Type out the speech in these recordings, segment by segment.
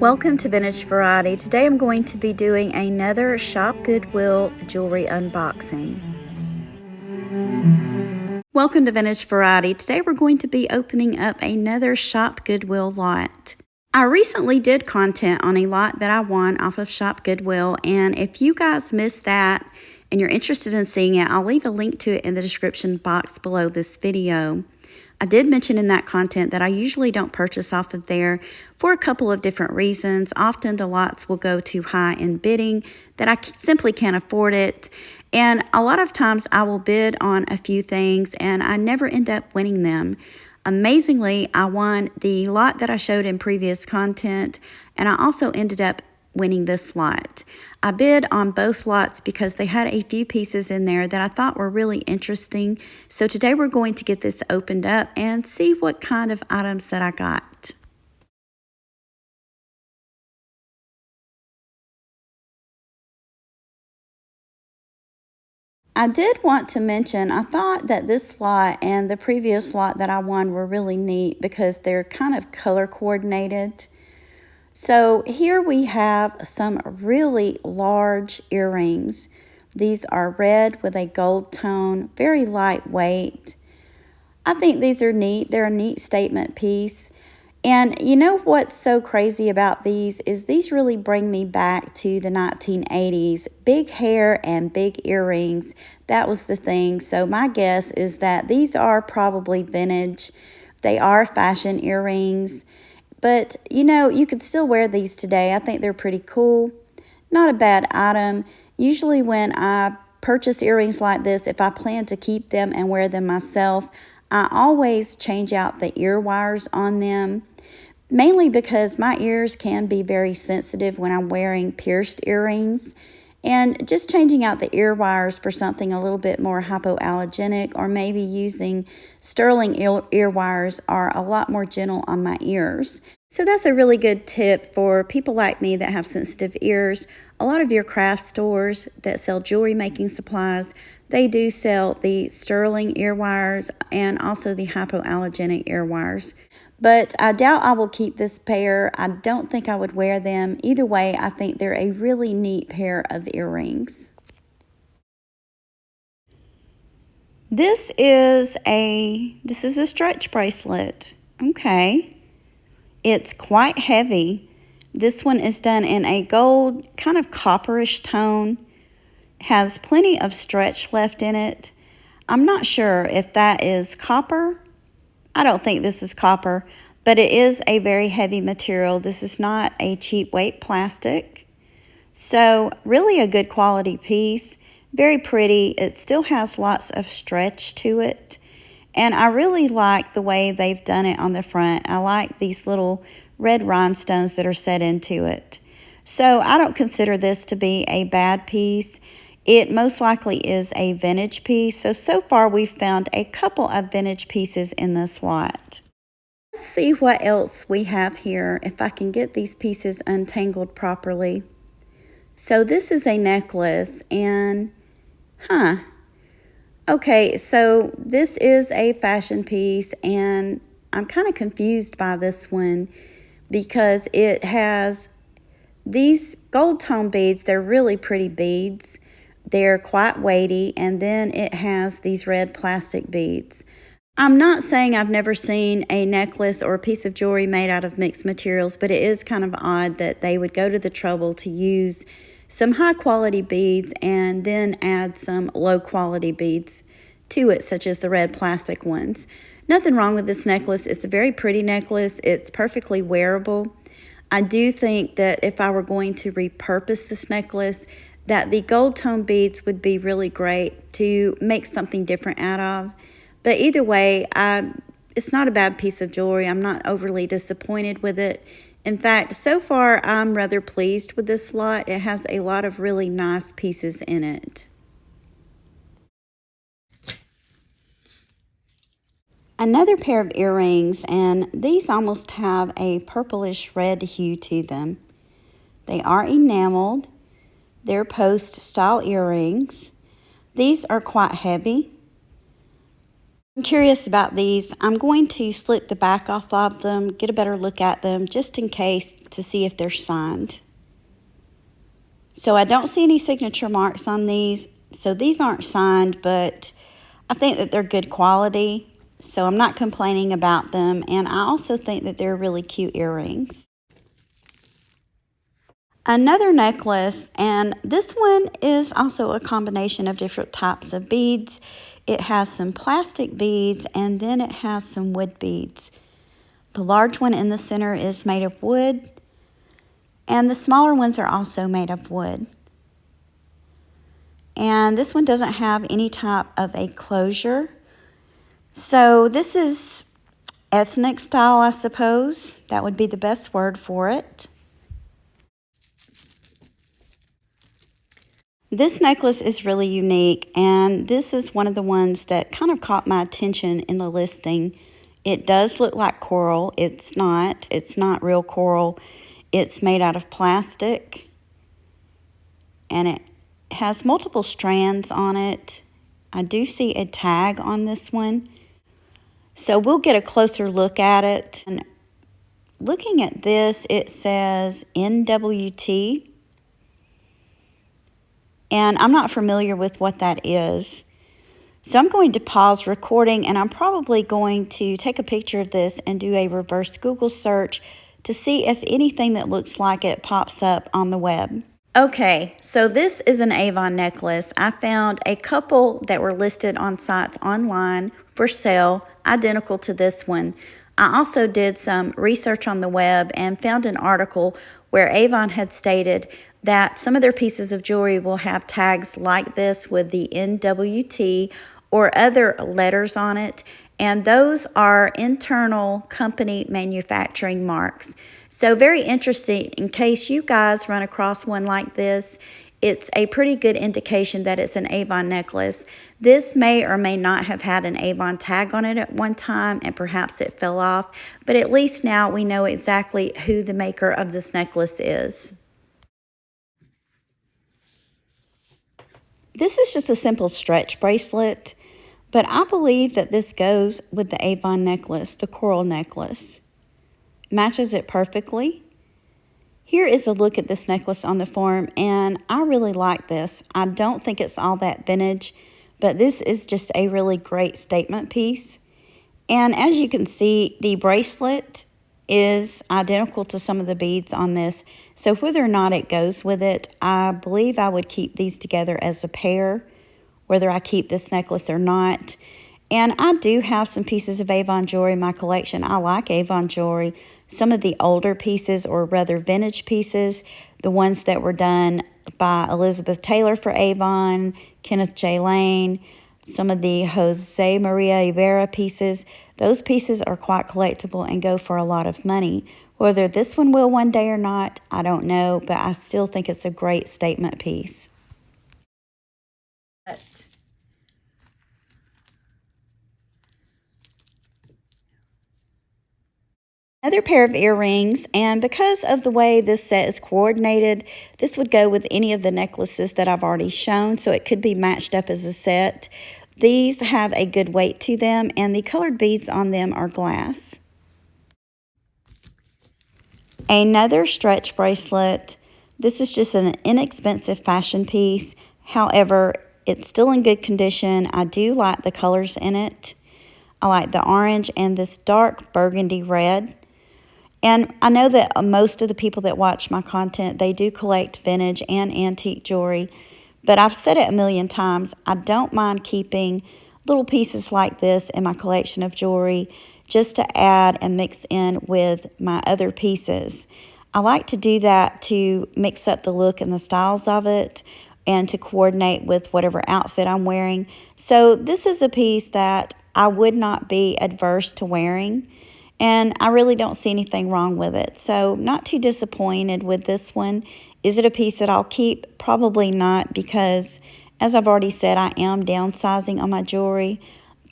Welcome to Vintage Variety. Today I'm going to be doing another Shop Goodwill jewelry unboxing. Welcome to Vintage Variety. Today we're going to be opening up another Shop Goodwill lot. I recently did content on a lot that I won off of Shop Goodwill, and if you guys missed that and you're interested in seeing it, I'll leave a link to it in the description box below this video. I did mention in that content that I usually don't purchase off of there for a couple of different reasons. Often the lots will go too high in bidding that I simply can't afford it. And a lot of times I will bid on a few things and I never end up winning them. Amazingly, I won the lot that I showed in previous content, and I also ended up winning this lot. I bid on both lots because they had a few pieces in there that I thought were really interesting. So today we're going to get this opened up and see what kind of items that I got. I did want to mention, I thought that this lot and the previous lot that I won were really neat because they're kind of color coordinated. So here we have some really large earrings. These are red with a gold tone, very lightweight. I think these are neat. They're a neat statement piece. And you know what's so crazy about these is these really bring me back to the 1980s. Big hair and big earrings, that was the thing. So my guess is that these are probably vintage. They are fashion earrings. But, you know, you could still wear these today. I think they're pretty cool. Not a bad item. Usually when I purchase earrings like this, if I plan to keep them and wear them myself, I always change out the ear wires on them. Mainly because my ears can be very sensitive when I'm wearing pierced earrings. And just changing out the ear wires for something a little bit more hypoallergenic, or maybe using sterling ear wires, are a lot more gentle on my ears. So that's a really good tip for people like me that have sensitive ears. A lot of your craft stores that sell jewelry making supplies, they do sell the sterling ear wires and also the hypoallergenic ear wires. But I doubt I will keep this pair. I don't think I would wear them. Either way, I think they're a really neat pair of earrings. This is a stretch bracelet. Okay. It's quite heavy. This one is done in a gold, kind of copperish tone. Has plenty of stretch left in it. I'm not sure if that is copper. I don't think this is copper, but it is a very heavy material. This is not a cheap weight plastic. So really a good quality piece. Very pretty. It still has lots of stretch to it. And I really like the way they've done it on the front. I like these little red rhinestones that are set into it. So I don't consider this to be a bad piece. It most likely is a vintage piece. So far we've found a couple of vintage pieces in this lot. Let's see what else we have here, if I can get these pieces untangled properly. So this is a necklace, and okay, so this is a fashion piece, and I'm kind of confused by this one because it has these gold tone beads. They're really pretty beads. They're quite weighty, and then it has these red plastic beads. I'm not saying I've never seen a necklace or a piece of jewelry made out of mixed materials, but it is kind of odd that they would go to the trouble to use some high quality beads and then add some low quality beads to it, such as the red plastic ones. Nothing wrong with this necklace. It's a very pretty necklace. It's perfectly wearable. I do think that if I were going to repurpose this necklace, that the gold tone beads would be really great to make something different out of. But either way, it's not a bad piece of jewelry. I'm not overly disappointed with it. In fact, so far, I'm rather pleased with this lot. It has a lot of really nice pieces in it. Another pair of earrings, and these almost have a purplish red hue to them. They are enameled. They're post style earrings. These are quite heavy. I'm curious about these. I'm going to slip the back off of them, get a better look at them, just in case to see if they're signed. So I don't see any signature marks on these. So these aren't signed, but I think that they're good quality. So I'm not complaining about them. And I also think that they're really cute earrings. Another necklace, and this one is also a combination of different types of beads. It has some plastic beads and then it has some wood beads. The large one in the center is made of wood, and the smaller ones are also made of wood. And this one doesn't have any type of a closure. So this is ethnic style, I suppose. That would be the best word for it. This necklace is really unique, and this is one of the ones that kind of caught my attention in the listing. It does look like coral. It's not. It's not real coral. It's made out of plastic, and it has multiple strands on it. I do see a tag on this one, so we'll get a closer look at it. And looking at this, it says NWT. And I'm not familiar with what that is. So I'm going to pause recording, and I'm probably going to take a picture of this and do a reverse Google search to see if anything that looks like it pops up on the web. Okay, so this is an Avon necklace. I found a couple that were listed on sites online for sale, identical to this one. I also did some research on the web and found an article where Avon had stated that some of their pieces of jewelry will have tags like this with the NWT or other letters on it, and those are internal company manufacturing marks. So very interesting. In case you guys run across one like this, it's a pretty good indication that it's an Avon necklace. This may or may not have had an Avon tag on it at one time, and perhaps it fell off, but at least now we know exactly who the maker of this necklace is. This is just a simple stretch bracelet, but I believe that this goes with the Avon necklace, the coral necklace. Matches it perfectly. Here is a look at this necklace on the form, and I really like this. I don't think it's all that vintage, but this is just a really great statement piece. And as you can see, the bracelet is identical to some of the beads on this. So whether or not it goes with it, I believe I would keep these together as a pair, whether I keep this necklace or not. And I do have some pieces of Avon jewelry in my collection. I like Avon jewelry. Some of the older pieces, or rather vintage pieces, the ones that were done by Elizabeth Taylor for Avon, Kenneth J. Lane, some of the Jose Maria Ibarra pieces, those pieces are quite collectible and go for a lot of money. Whether this one will one day or not, I don't know, but I still think it's a great statement piece. Another pair of earrings, and because of the way this set is coordinated, this would go with any of the necklaces that I've already shown, so it could be matched up as a set. These have a good weight to them, and the colored beads on them are glass. Another stretch bracelet. This is just an inexpensive fashion piece. However, it's still in good condition. I do like the colors in it. I like the orange and this dark burgundy red. And I know that most of the people that watch my content, they do collect vintage and antique jewelry. But I've said it a million times, I don't mind keeping little pieces like this in my collection of jewelry just to add and mix in with my other pieces. I like to do that to mix up the look and the styles of it and to coordinate with whatever outfit I'm wearing. So this is a piece that I would not be adverse to wearing, and I really don't see anything wrong with it. So not too disappointed with this one. Is it a piece that I'll keep? Probably not, because as I've already said, I am downsizing on my jewelry,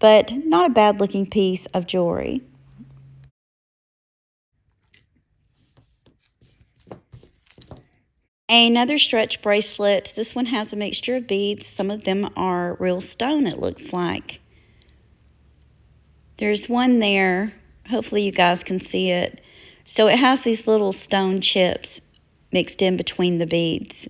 but not a bad looking piece of jewelry. Another stretch bracelet. This one has a mixture of beads. Some of them are real stone, it looks like. There's one there. Hopefully you guys can see it. So it has these little stone chips mixed in between the beads.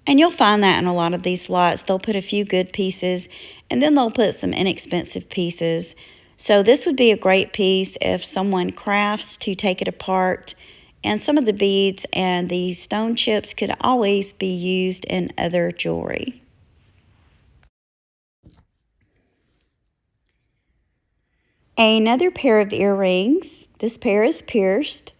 And you'll find that in a lot of these lots. They'll put a few good pieces and then they'll put some inexpensive pieces. So this would be a great piece if someone crafts to take it apart. And some of the beads and the stone chips could always be used in other jewelry. Another pair of earrings. This pair is pierced.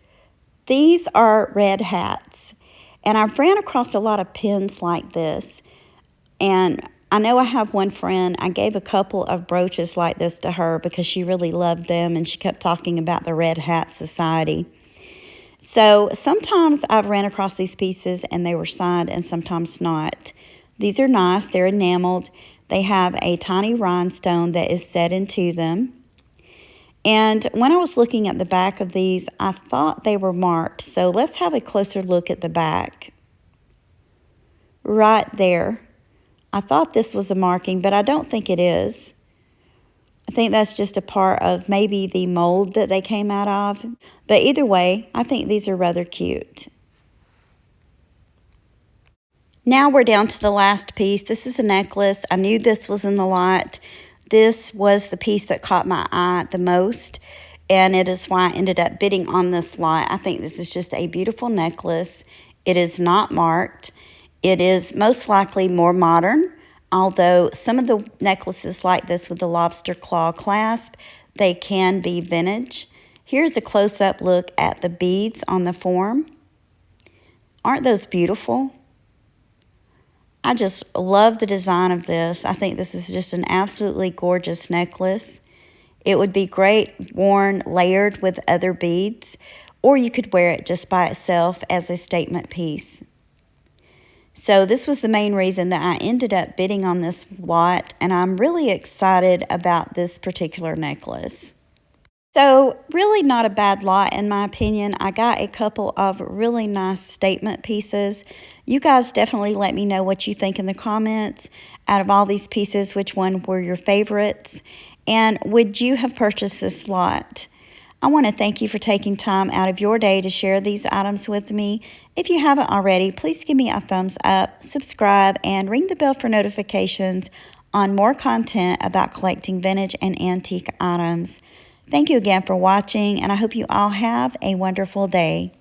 These are red hats. And I've ran across a lot of pins like this. And I know I have one friend, I gave a couple of brooches like this to her because she really loved them and she kept talking about the Red Hat Society. So sometimes I've ran across these pieces and they were signed and sometimes not. These are nice, they're enameled. They have a tiny rhinestone that is set into them. And when I was looking at the back of these, I thought they were marked. So let's have a closer look at the back. Right there. I thought this was a marking, but I don't think it is. I think that's just a part of maybe the mold that they came out of. But either way, I think these are rather cute. Now we're down to the last piece. This is a necklace. I knew this was in the lot. This was the piece that caught my eye the most, and it is why I ended up bidding on this lot. I think this is just a beautiful necklace. It is not marked. It is most likely more modern, although some of the necklaces like this with the lobster claw clasp, they can be vintage. Here's a close-up look at the beads on the form. Aren't those beautiful? I just love the design of this. I think this is just an absolutely gorgeous necklace. It would be great worn layered with other beads, or you could wear it just by itself as a statement piece. So this was the main reason that I ended up bidding on this lot, and I'm really excited about this particular necklace. So really not a bad lot in my opinion. I got a couple of really nice statement pieces. You guys definitely let me know what you think in the comments. Out of all these pieces, which one were your favorites? And would you have purchased this lot? I want to thank you for taking time out of your day to share these items with me. If you haven't already, please give me a thumbs up, subscribe, and ring the bell for notifications on more content about collecting vintage and antique items. Thank you again for watching, and I hope you all have a wonderful day.